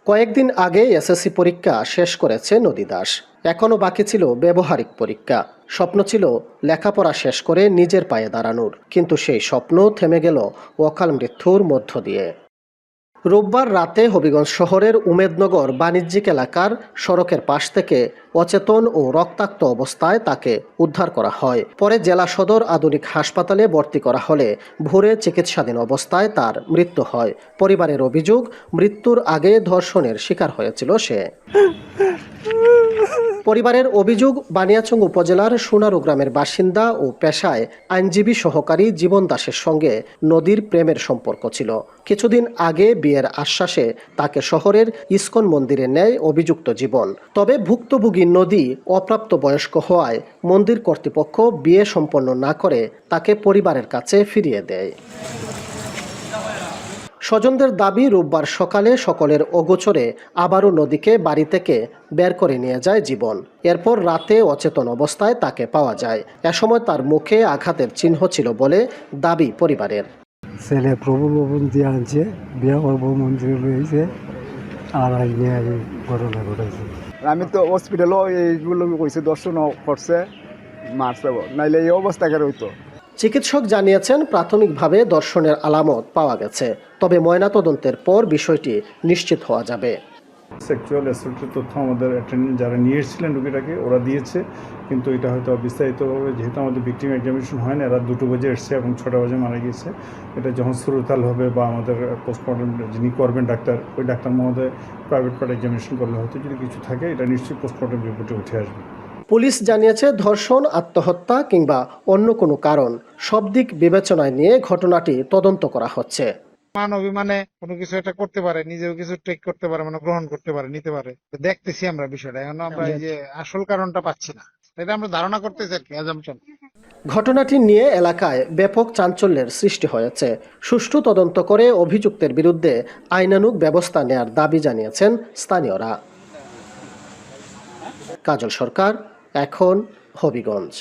কয়েকদিন আগে এসএসসি পরীক্ষা শেষ করেছে নদী দাস। এখনও বাকি ছিল ব্যবহারিক পরীক্ষা। স্বপ্ন ছিল লেখাপড়া শেষ করে নিজের পায়ে দাঁড়ানোর, কিন্তু সেই স্বপ্ন থেমে গেল অকাল মৃত্যুর মধ্য দিয়ে। রোববার রাতে হবিগঞ্জ শহরের উমেদনগর বাণিজ্যিক এলাকার সড়কের পাশ থেকে অচেতন ও রক্তাক্ত অবস্থায় তাকে উদ্ধার করা হয়। পরে জেলা সদর আধুনিক হাসপাতালে ভর্তি করা হলে ভোরে চিকিৎসাধীন অবস্থায় তার মৃত্যু হয়। পরিবারের অভিযোগ, মৃত্যুর আগে ধর্ষণের শিকার হয়েছিল সে। পরিবারের অভিযোগ, বানিয়াচং উপজেলার সোনারু গ্রামের বাসিন্দা ও পেশায় আইনজীবী সহকারী জীবন দাসের সঙ্গে নদীর প্রেমের সম্পর্ক ছিল। কিছুদিন আগে বিয়ের আশ্বাসে তাকে শহরের ইস্কন মন্দিরে নেয় অভিযুক্ত জীবন। তবে ভুক্তভোগী নদী অপ্রাপ্ত বয়স্ক হওয়ায় মন্দির কর্তৃপক্ষ বিয়ে সম্পন্ন না করে তাকে পরিবারের কাছে ফিরিয়ে দেয়। স্বজনদের দাবি, রোববার সকালে সকলের অগোচরে আবারও নদীকে বাড়ি থেকে বের করে নিয়ে যায় জীবন। এরপর রাতে অচেতন অবস্থায় তাকে পাওয়া যায়। এ সময় তার মুখে আঘাতের চিহ্ন ছিল বলে দাবি পরিবারের। ছেলে প্রভু ভবন দিয়ে আনছে, বিয়ে করবো মন্দিরে রয়েছে, আর ঘটনা ঘটেছে। আমি তো হসপিটালও এইগুলো কইছে, দর্শন করছে, মারছে, নাইলে এই অবস্থা কেন হইতো। চিকিৎসক জানিয়েছেন প্রাথমিকভাবে ধর্ষণের আলামত পাওয়া গেছে, তবে ময়নাতদন্তের পর বিষয়টি নিশ্চিত হওয়া যাবে। সেক্সুয়াল অ্যাসল্টের তথ্য আমাদের অ্যাটেন্ডেন্ট যারা নিয়ে এসেছিলেন রোগীটাকে, ওরা দিয়েছে, কিন্তু এটা হয়তো বিস্তারিতভাবে যেহেতু আমাদের ভিকটিম এক্সামিনেশন হয় না, রাত 2টো বাজে এসছে এবং 6টা বাজে মারা গিয়েছে। এটা যখন সুরতাল হবে বা আমাদের পোস্টমর্টম যিনি করবেন ডাক্তার, ওই ডাক্তার মহোদয় প্রাইভেট পার্ট এক্সামিনেশন করলে হয়তো যদি কিছু থাকে এটা নিশ্চয়ই পোস্টমর্টম রিপোর্টে উঠে আসবে। পুলিশ জানিয়েছে ধর্ষণ, আত্মহত্যা কিংবা অন্য কোনো কারণ, সব দিক বিবেচনায় নিয়ে ঘটনাটি তদন্ত করা হচ্ছে। মান অভিমানে কোনো কিছু একটা করতে পারে, নিজেও কিছু টেক করতে পারে, মানে গ্রহণ করতে পারে, নিতে পারে। দেখতেছি আমরা বিষয়টা, এখন আমরা এই যে আসল কারণটা পাচ্ছি না, এটা আমরা ধারণা করতেছি আর কি, অ্যাজাম্পশন। ঘটনাটি নিয়ে এলাকায় ব্যাপক চাঞ্চল্যের সৃষ্টি হয়েছে। সুষ্ঠু তদন্ত করে অভিযুক্তের বিরুদ্ধে আইনানুগ ব্যবস্থা নেয়ার দাবি জানিয়েছেন স্থানীয়রা। কাজল সরকার, এখন হবিগঞ্জ।